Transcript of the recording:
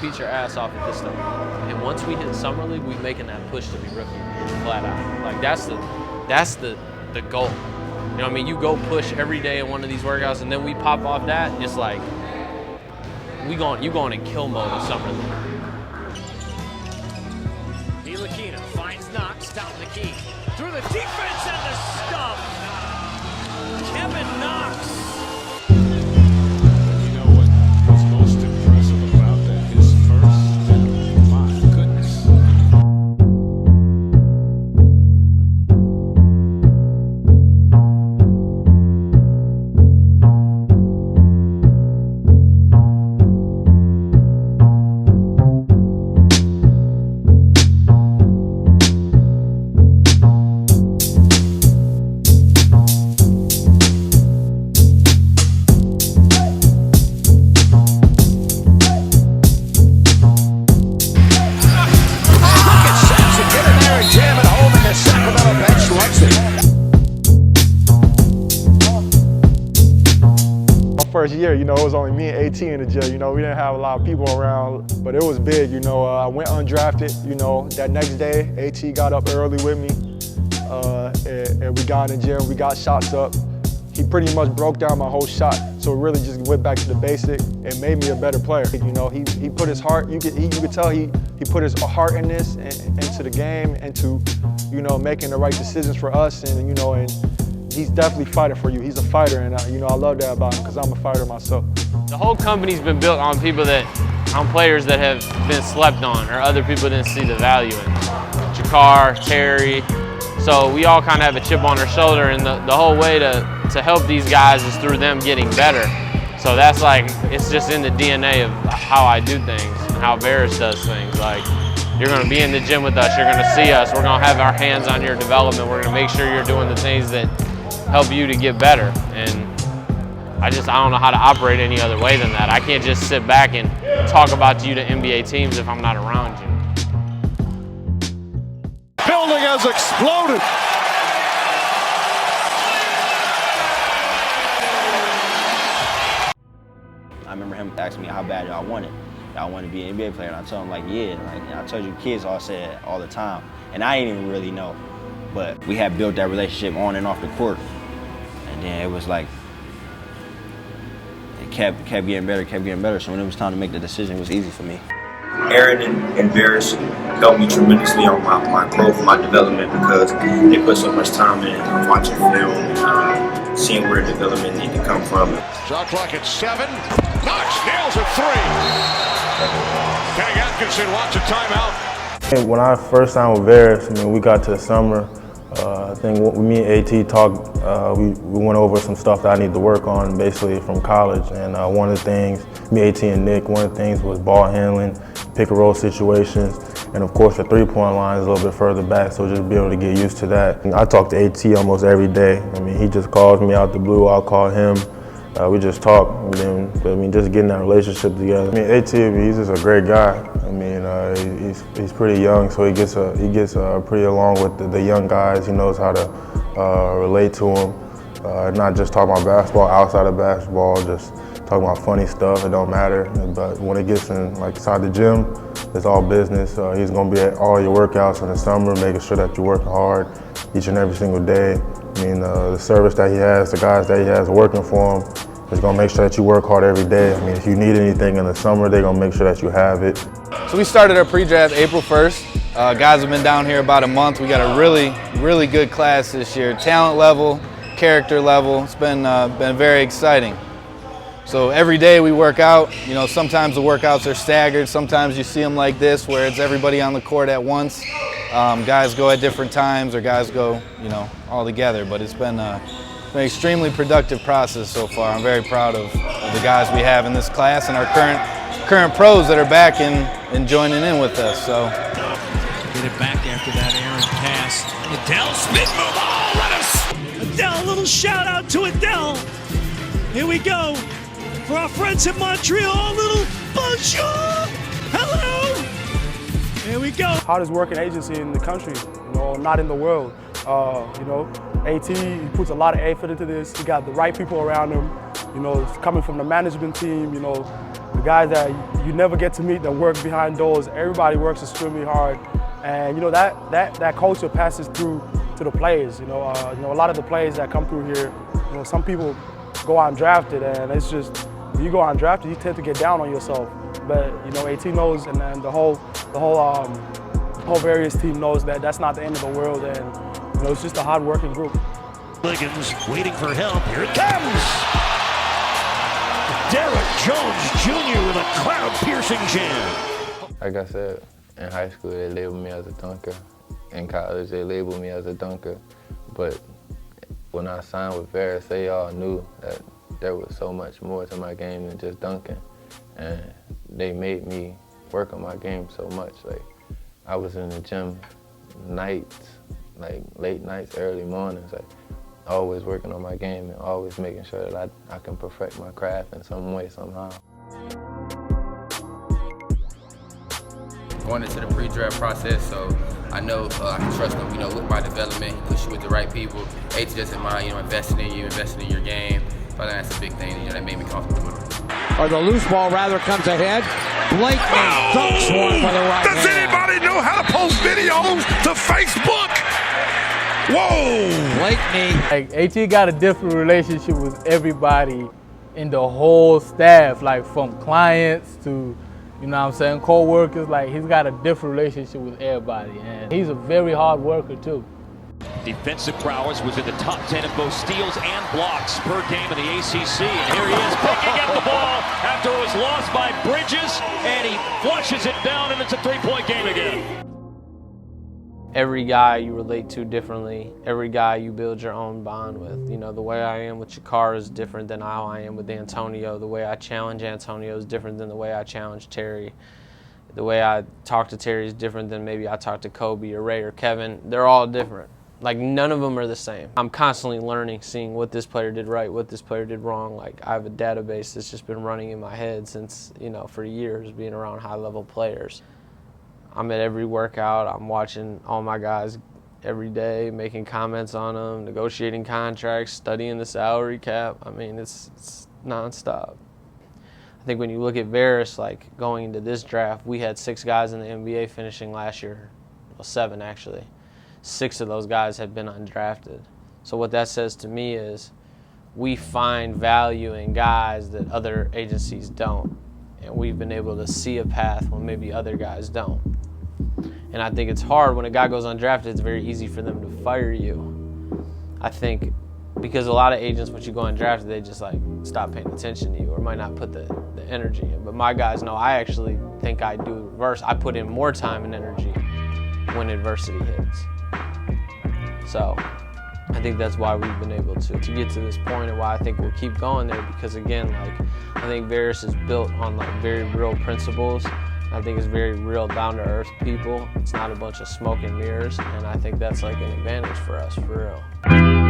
compete your ass off at this stuff. And once we hit Summer League, we making that push to be rookie, flat out. Like that's the goal. You know what I mean? You go push every day in one of these workouts, and then we pop off that. It's like you going in kill mode in Summer League. Ntilikina finds Knox down the key through the defense and the stop. Kevin Knox. First year, you know, it was only me and AT in the gym. You know, we didn't have a lot of people around, but it was big. You know, I went undrafted. You know, that next day, AT got up early with me, and we got in the gym. We got shots up. He pretty much broke down my whole shot, so we really just went back to the basic and made me a better player. You know, he put his heart. You could tell he put his heart in this, into the game, into, you know, making the right decisions for us, and you know, and he's definitely fighting for you. He's a fighter, and you know, I love that about him because I'm a fighter myself. The whole company's been built on players that have been slept on or other people didn't see the value in. Jakar, Terry. So we all kind of have a chip on our shoulder, and the whole way to help these guys is through them getting better. So that's like, it's just in the DNA of how I do things and how Verus does things. Like, you're going to be in the gym with us, you're going to see us, we're going to have our hands on your development, we're going to make sure you're doing the things that help you to get better. And I don't know how to operate any other way than that. I can't just sit back and talk about you to NBA teams if I'm not around you. Building has exploded. I remember him asking me how bad y'all wanted. Y'all want to be an NBA player? And I told him, like, yeah. Like, I told you, kids all say it all the time. And I didn't even really know. But we had built that relationship on and off the court. And then it was like, it kept getting better. So when it was time to make the decision, it was easy for me. Aaron and Verus helped me tremendously on my growth, my development, because they put so much time in watching film, seeing where development need to come from. Shot clock at 7. Knox nails a 3. Kenny Atkinson wants a timeout. When I first signed with Verus, I mean, we got to the summer. I think me and AT talked, we went over some stuff that I need to work on basically from college. And one of the things, me, AT, and Nick, one of the things was ball handling, pick and roll situations, and of course the three-point line is a little bit further back, so just be able to get used to that. And I talk to AT almost every day. I mean, he just calls me out the blue, I'll call him. We just talk, and then, I mean, just getting that relationship together. I mean, AT, he's just a great guy. I mean, he's pretty young, so he gets pretty along with the young guys. He knows how to relate to them, not just talk about basketball, outside of basketball, just talking about funny stuff. It don't matter, but when it gets in, like, inside the gym, it's all business. He's gonna be at all your workouts in the summer, making sure that you're working hard each and every single day. I mean, the service that he has, the guys that he has working for him, is gonna make sure that you work hard every day. I mean, if you need anything in the summer, they're gonna make sure that you have it. So we started our pre-draft April 1st. Guys have been down here about a month. We got a really good class this year. Talent level, character level. It's been very exciting. So every day we work out. You know, sometimes the workouts are staggered. Sometimes you see them like this, where it's everybody on the court at once. Guys go at different times, or guys go, you know, all together. But it's been an extremely productive process so far. I'm very proud of the guys we have in this class and our current pros that are back and joining in with us. So get it back after that Aaron pass. Adele spin move. Oh, let us. Adele, a little shout out to Adele. Here we go for our friends in Montreal. Little bonjour. Hello. Here we go. Hardest working agency in the country, you know, not in the world. You know, AT, he puts a lot of effort into this. He got the right people around him. You know, it's coming from the management team, you know, the guys that you never get to meet that work behind doors. Everybody works extremely hard, and you know that culture passes through to the players. You know, a lot of the players that come through here, you know, some people go undrafted, and it's just when you go undrafted, you tend to get down on yourself. But you know, AT knows, and then the whole Verus team knows that that's not the end of the world, and you know, it's just a hard-working group. Liggins waiting for help. Here it comes. Derek Jones Jr. with a crowd-piercing jam. Like I said, in high school they labeled me as a dunker. In college they labeled me as a dunker. But when I signed with Verus, they all knew that there was so much more to my game than just dunking. And they made me work on my game so much. Like, I was in the gym nights, like late nights, early mornings, like always working on my game and always making sure that I can perfect my craft in some way, somehow. Going into the pre-draft process, so I know I can trust him, you know, with my development. He puts you with the right people. AT doesn't mind, you know, investing in you, investing in your game. So I think that's a big thing, you know, that made me comfortable with him. Or the loose ball rather comes ahead. Blakeney dunks one for the right Does anybody know how to post videos to Facebook? Whoa! Blakeney. Like, AT got a different relationship with everybody in the whole staff, like from clients to, you know what I'm saying, co-workers. Like, he's got a different relationship with everybody, and he's a very hard worker too. Defensive prowess was in the top 10 in both steals and blocks per game in the ACC. And here he is picking up the ball after it was lost by Bridges, and he flushes it down, and it's a three-point game again. Every guy you relate to differently. Every guy you build your own bond with. You know, the way I am with Shakar is different than how I am with Antonio. The way I challenge Antonio is different than the way I challenge Terry. The way I talk to Terry is different than maybe I talk to Kobe or Ray or Kevin. They're all different. Like, none of them are the same. I'm constantly learning, seeing what this player did right, what this player did wrong. Like, I have a database that's just been running in my head since, you know, for years, being around high-level players. I'm at every workout. I'm watching all my guys every day, making comments on them, negotiating contracts, studying the salary cap. I mean, it's nonstop. I think when you look at Verus, like, going into this draft, we had 6 guys in the NBA finishing last year. Well, 7, actually. 6 of those guys had been undrafted. So what that says to me is we find value in guys that other agencies don't. And we've been able to see a path when maybe other guys don't. And I think it's hard when a guy goes undrafted, it's very easy for them to fire you. I think because a lot of agents, once you go undrafted, they just like stop paying attention to you or might not put the energy in. But my guys know I actually think I do reverse. I put in more time and energy when adversity hits. So I think that's why we've been able to get to this point, and why I think we'll keep going there, because again, like, I think Verus is built on like very real principles. I think it's very real, down to earth people. It's not a bunch of smoke and mirrors, and I think that's like an advantage for us, for real.